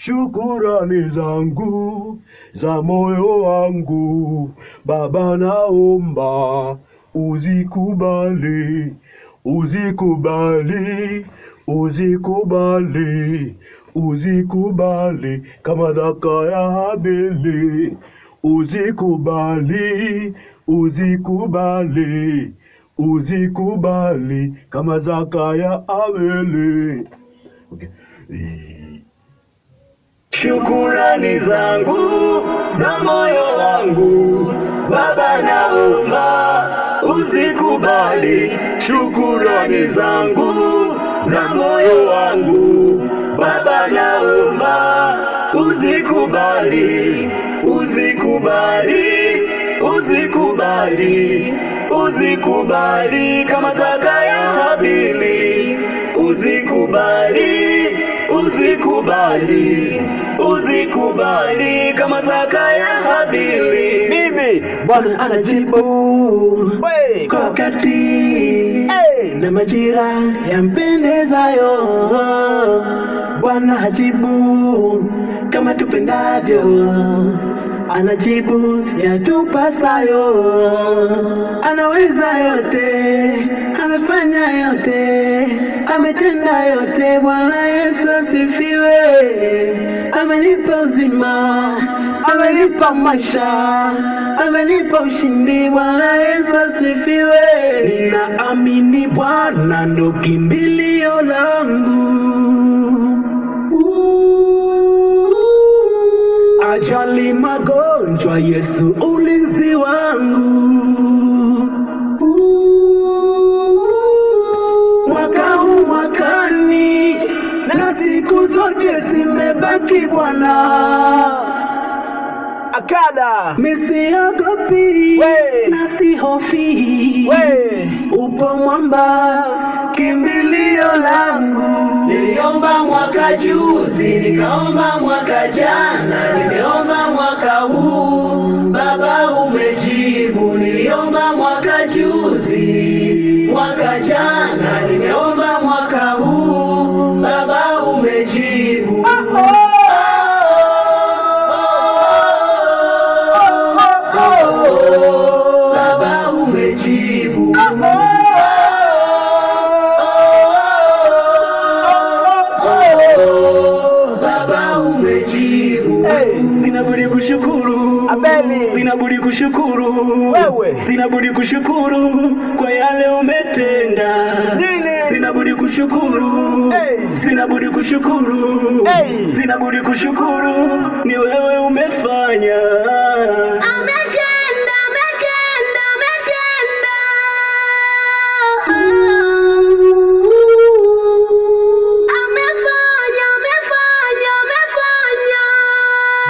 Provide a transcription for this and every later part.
shukurani zangu za moyo wangu. Baba naomba uzikubali, uzikubali, uzikubali, uzikubali kama zaka ya Habili. Uzikubali, uzikubali, uzikubali kama zaka ya Habili. Okay. Shukurani zangu za moyo wangu, Baba naomba uzikubali. Shukurani zangu za moyo wangu, Baba naomba uzikubali, uzikubali, uzikubali, uzikubali kama zaka ya Habili. Uzikubali, uzikubali, uzikubali kama zaka ya Habili. Mimi Bwana anajibu kwa wakati na majira yampendezayo. Bwana hajibu kama tupendavyo, anajibu yatupasayo. Anaweza yote, amefanya yote, ametenda yote. Bwana Yesu asifiwe. Amenipa uzima, amenipa maisha, amenipa ushindi. Bwana Yesu asifiwe. Ninaamini Bwana ndo kimbilio langu. Ajali magonjwa, Yesu ulinzi wangu. Mwaka huu mwakani na siku zote zimebaki Bwana. Akada Misiogopi na sihofi, upo mwamba kimbilio langu. Niliomba mwaka juzi, nikaomba mwaka jana, nimeomba mwaka huu, Baba umejibu. Niliomba mwaka juzi, mwaka jana, nimeomba mwaka huu, Baba umejibu. Baba umejibu. Baba umejibu. Sina budi kushukuru, Abeli. Sina budi kushukuru Wewe. Sina budi kushukuru kwa yale umetenda. Nini? Sina budi kushukuru, Hey. Sina budi kushukuru, Hey. Sina budi kushukuru, ni wewe umefanya. Ametenda, ametenda, ametenda. Amefanya, amefanya, amefanya.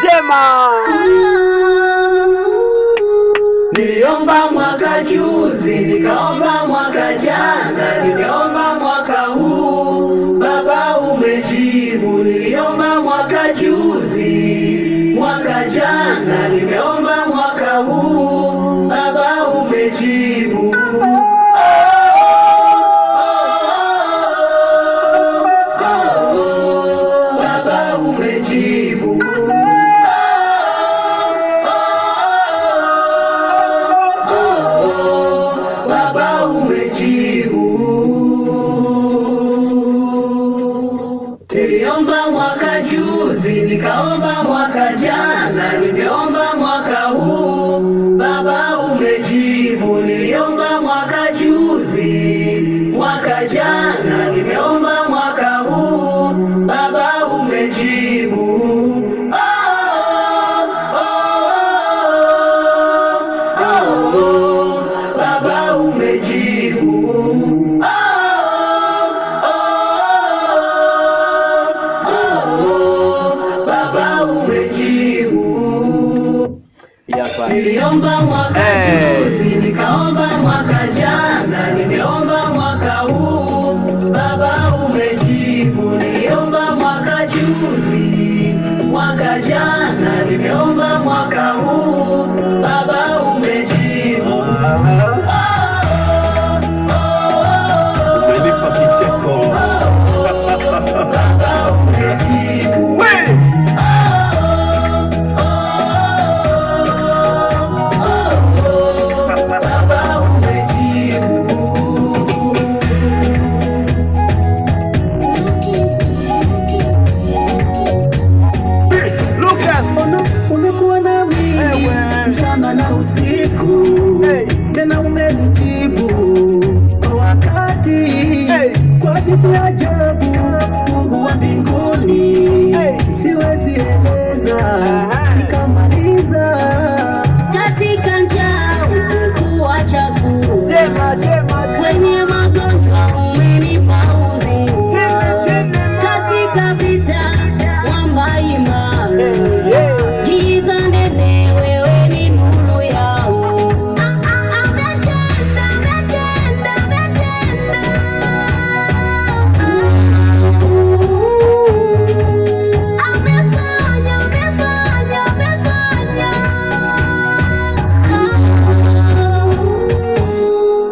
Jema. Niliomba mwaka juzi, nikaomba mwaka jana, nimeomba mwaka huu, Baba umejibu. Niliomba mwaka juzi, mwaka jana, nimeomba mwaka huu, Baba umejibu. Baba umejibu. Baba umejibu. Niliomba mwaka juzi, nikaomba mwaka jana, nimeomba mwaka huu, Baba umejibu. Niliomba mwaka juzi, mwaka jana, nimeomba mwaka huu, Baba umejibu. Baba umejibu. Baba umejibu. Niliomba mwaka juzi, nikaomba mwaka jana, nimeomba mwaka huu, Baba umejibu. Niliomba mwaka juzi, mwaka jana, nimeomba mwaka huu, Baba umejibu. Umenipa kicheko. Baba umejibu. Hey. tena umenijibu kwa wakati, kwa jinsi ajabu. Mungu wa mbinguni, siwezi eleza nikamaliza. Katika njaa umekuwa chakula, kwenye magonjwa umenipa uzima, katika vita mwamba imara, giza nene wewe ni nuru yangu.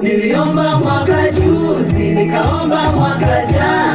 Niliomba mwaka juzi, nikaomba mwaka jana.